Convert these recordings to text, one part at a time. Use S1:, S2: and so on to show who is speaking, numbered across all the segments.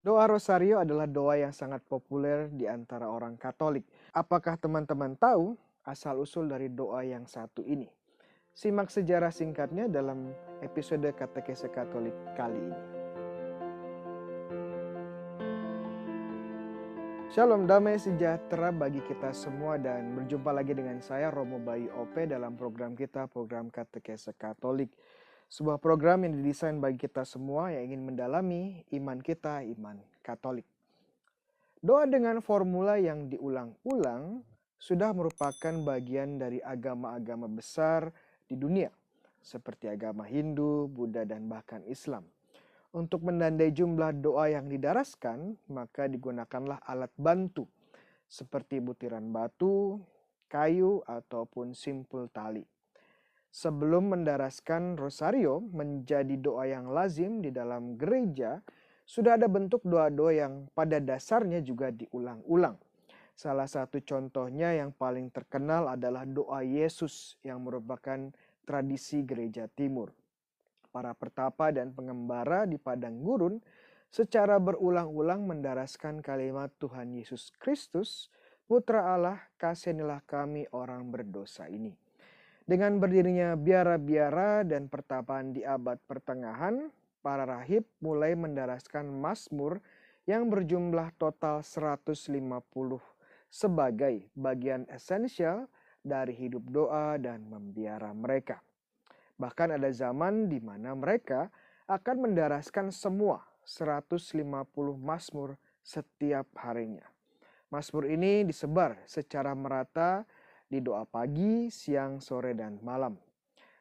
S1: Doa Rosario adalah doa yang sangat populer di antara orang Katolik. Apakah teman-teman tahu asal-usul dari doa yang satu ini? Simak sejarah singkatnya dalam episode Katekese Katolik kali ini. Shalom, damai sejahtera bagi kita semua dan berjumpa lagi dengan saya Romo Bayu OP dalam program kita, program Katekese Katolik. Sebuah program yang didesain bagi kita semua yang ingin mendalami iman kita, iman Katolik. Doa dengan formula yang diulang-ulang sudah merupakan bagian dari agama-agama besar di dunia, seperti agama Hindu, Buddha, dan bahkan Islam. Untuk menandai jumlah doa yang didaraskan, maka digunakanlah alat bantu, seperti butiran batu, kayu, ataupun simpul tali. Sebelum mendaraskan rosario menjadi doa yang lazim di dalam gereja, sudah ada bentuk doa-doa yang pada dasarnya juga diulang-ulang. Salah satu contohnya yang paling terkenal adalah doa Yesus yang merupakan tradisi gereja timur. Para pertapa dan pengembara di padang gurun secara berulang-ulang mendaraskan kalimat Tuhan Yesus Kristus, Putra Allah, kasihanilah kami orang berdosa ini. Dengan berdirinya biara-biara dan pertapaan di abad pertengahan, para rahib mulai mendaraskan mazmur yang berjumlah total 150 sebagai bagian esensial dari hidup doa dan membiara mereka. Bahkan ada zaman di mana mereka akan mendaraskan semua 150 mazmur setiap harinya. Mazmur ini disebar secara merata di doa pagi, siang, sore, dan malam.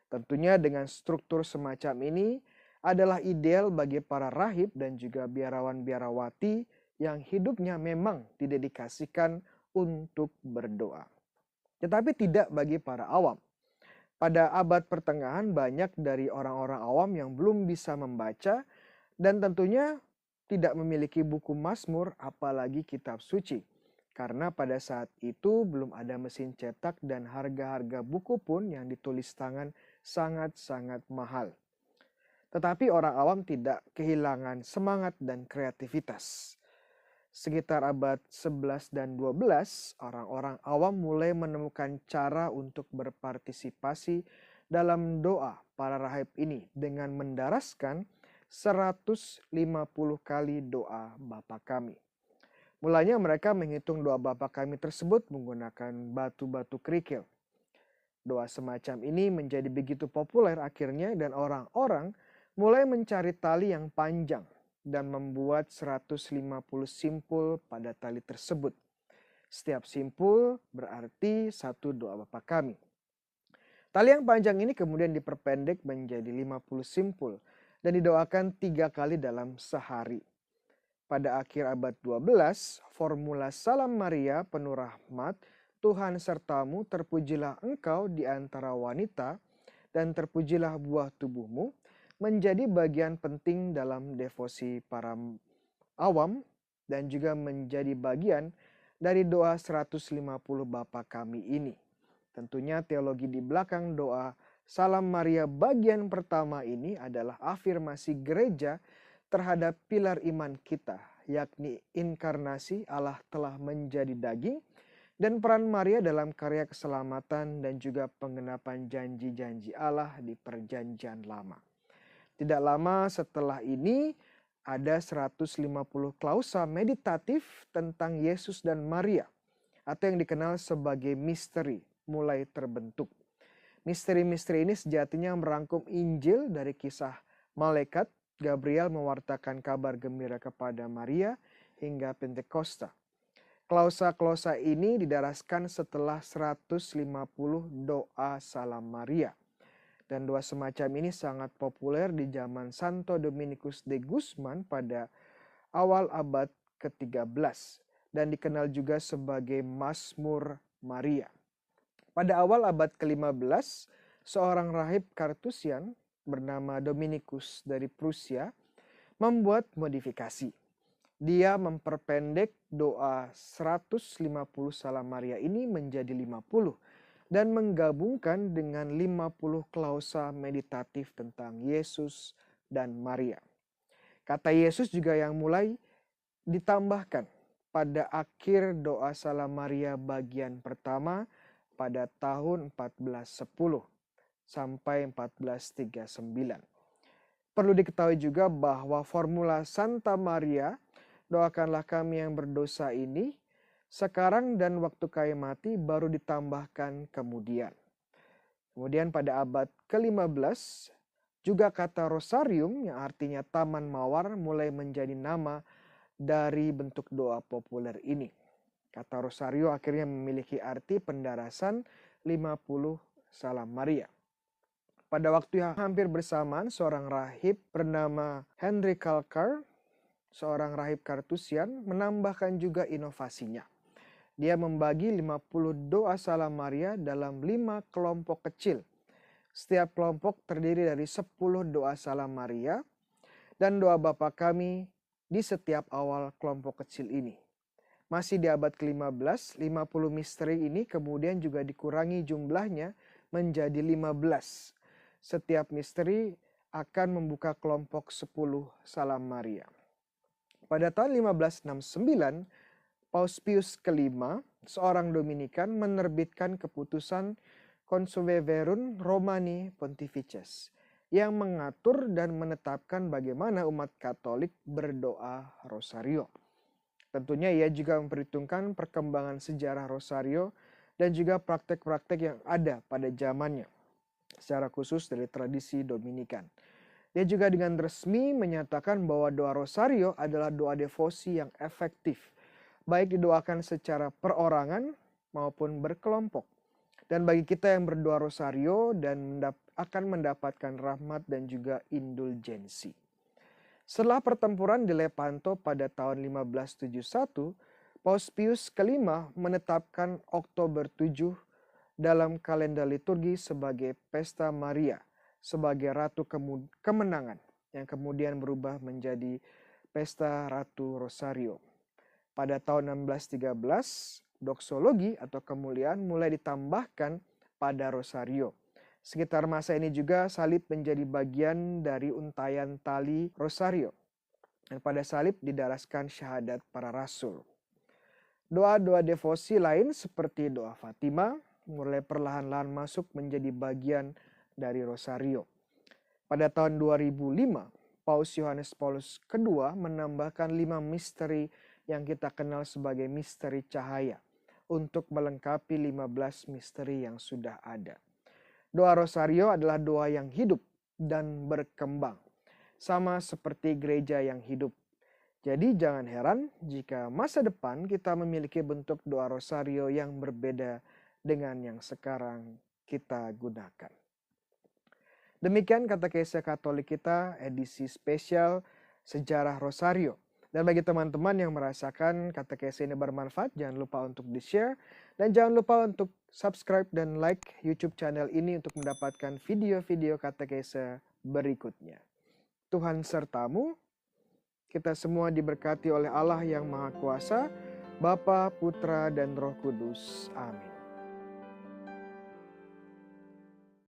S1: Tentunya dengan struktur semacam ini adalah ideal bagi para rahib dan juga biarawan-biarawati yang hidupnya memang didedikasikan untuk berdoa. Tetapi tidak bagi para awam. Pada abad pertengahan banyak dari orang-orang awam yang belum bisa membaca dan tentunya tidak memiliki buku Mazmur apalagi kitab suci. Karena pada saat itu belum ada mesin cetak dan harga-harga buku pun yang ditulis tangan sangat-sangat mahal. Tetapi orang awam tidak kehilangan semangat dan kreativitas. Sekitar abad 11 dan 12, orang-orang awam mulai menemukan cara untuk berpartisipasi dalam doa para rahib ini dengan mendaraskan 150 kali doa Bapa Kami. Mulanya mereka menghitung doa Bapa Kami tersebut menggunakan batu-batu kerikil. Doa semacam ini menjadi begitu populer akhirnya dan orang-orang mulai mencari tali yang panjang dan membuat 150 simpul pada tali tersebut. Setiap simpul berarti satu doa Bapa Kami. Tali yang panjang ini kemudian diperpendek menjadi 50 simpul dan didoakan 3 kali dalam sehari. Pada akhir abad 12, formula Salam Maria penuh rahmat, Tuhan sertamu, terpujilah engkau di antara wanita, dan terpujilah buah tubuhmu, menjadi bagian penting dalam devosi para awam dan juga menjadi bagian dari doa 150 Bapa Kami ini. Tentunya teologi di belakang doa Salam Maria bagian pertama ini adalah afirmasi gereja terhadap pilar iman kita, yakni inkarnasi Allah telah menjadi daging dan peran Maria dalam karya keselamatan dan juga penggenapan janji-janji Allah di perjanjian lama. Tidak lama setelah ini ada 150 klausa meditatif tentang Yesus dan Maria atau yang dikenal sebagai misteri mulai terbentuk. Misteri-misteri ini sejatinya merangkum Injil dari kisah malaikat Gabriel mewartakan kabar gembira kepada Maria hingga Pentakosta. Klausa-klausa ini didaraskan setelah 150 doa Salam Maria. Dan doa semacam ini sangat populer di zaman Santo Dominikus de Guzman pada awal abad ke-13 dan dikenal juga sebagai Mazmur Maria. Pada awal abad ke-15, seorang rahib Kartusian bernama Dominikus dari Prusia membuat modifikasi. Dia memperpendek doa 150 Salam Maria ini menjadi 50 dan menggabungkan dengan 50 klausa meditatif tentang Yesus dan Maria. Kata Yesus juga yang mulai ditambahkan pada akhir doa Salam Maria bagian pertama pada tahun 1410 sampai 1439. Perlu diketahui juga bahwa formula Santa Maria, doakanlah kami yang berdosa ini, sekarang dan waktu kami mati baru ditambahkan kemudian. Kemudian pada abad ke-15, juga kata rosarium yang artinya taman mawar mulai menjadi nama dari bentuk doa populer ini. Kata rosario akhirnya memiliki arti pendarasan 50 Salam Maria. Pada waktu yang hampir bersamaan, seorang rahib bernama Henry Calcar, seorang rahib Kartusian, menambahkan juga inovasinya. Dia membagi 50 doa Salam Maria dalam 5 kelompok kecil. Setiap kelompok terdiri dari 10 doa Salam Maria dan doa Bapa Kami di setiap awal kelompok kecil ini. Masih di abad ke-15, 50 misteri ini kemudian juga dikurangi jumlahnya menjadi 15. Setiap misteri akan membuka kelompok 10 Salam Maria. Pada tahun 1569, Paus Pius kelima, seorang Dominikan, menerbitkan keputusan Consuetuum Verum Romani Pontifices yang mengatur dan menetapkan bagaimana umat Katolik berdoa rosario. Tentunya ia juga memperhitungkan perkembangan sejarah rosario dan juga praktek-praktek yang ada pada zamannya, secara khusus dari tradisi Dominikan. Dia juga dengan resmi menyatakan bahwa doa rosario adalah doa devosi yang efektif, baik didoakan secara perorangan maupun berkelompok. Dan bagi kita yang berdoa rosario dan akan mendapatkan rahmat dan juga indulgensi. Setelah pertempuran di Lepanto pada tahun 1571, Paus Pius kelima menetapkan Oktober 7 dalam kalender liturgi sebagai Pesta Maria, sebagai Ratu Kemenangan, yang kemudian berubah menjadi Pesta Ratu Rosario. Pada tahun 1613, doksologi atau kemuliaan mulai ditambahkan pada rosario. Sekitar masa ini juga salib menjadi bagian dari untayan tali rosario. Dan pada salib didaraskan syahadat para rasul. Doa-doa devosi lain seperti doa Fatima mulai perlahan-lahan masuk menjadi bagian dari rosario. Pada tahun 2005, Paus Yohanes Paulus II menambahkan 5 misteri yang kita kenal sebagai misteri cahaya untuk melengkapi 15 misteri yang sudah ada. Doa rosario adalah doa yang hidup dan berkembang, sama seperti gereja yang hidup. Jadi jangan heran jika masa depan kita memiliki bentuk doa rosario yang berbeda dengan yang sekarang kita gunakan. Demikian katekese Katolik kita edisi spesial Sejarah Rosario. Dan bagi teman-teman yang merasakan katekese ini bermanfaat, jangan lupa untuk di-share. Dan jangan lupa untuk subscribe dan like YouTube channel ini untuk mendapatkan video-video katekese berikutnya. Tuhan sertamu, kita semua diberkati oleh Allah yang Maha Kuasa, Bapa, Putra, dan Roh Kudus. Amin.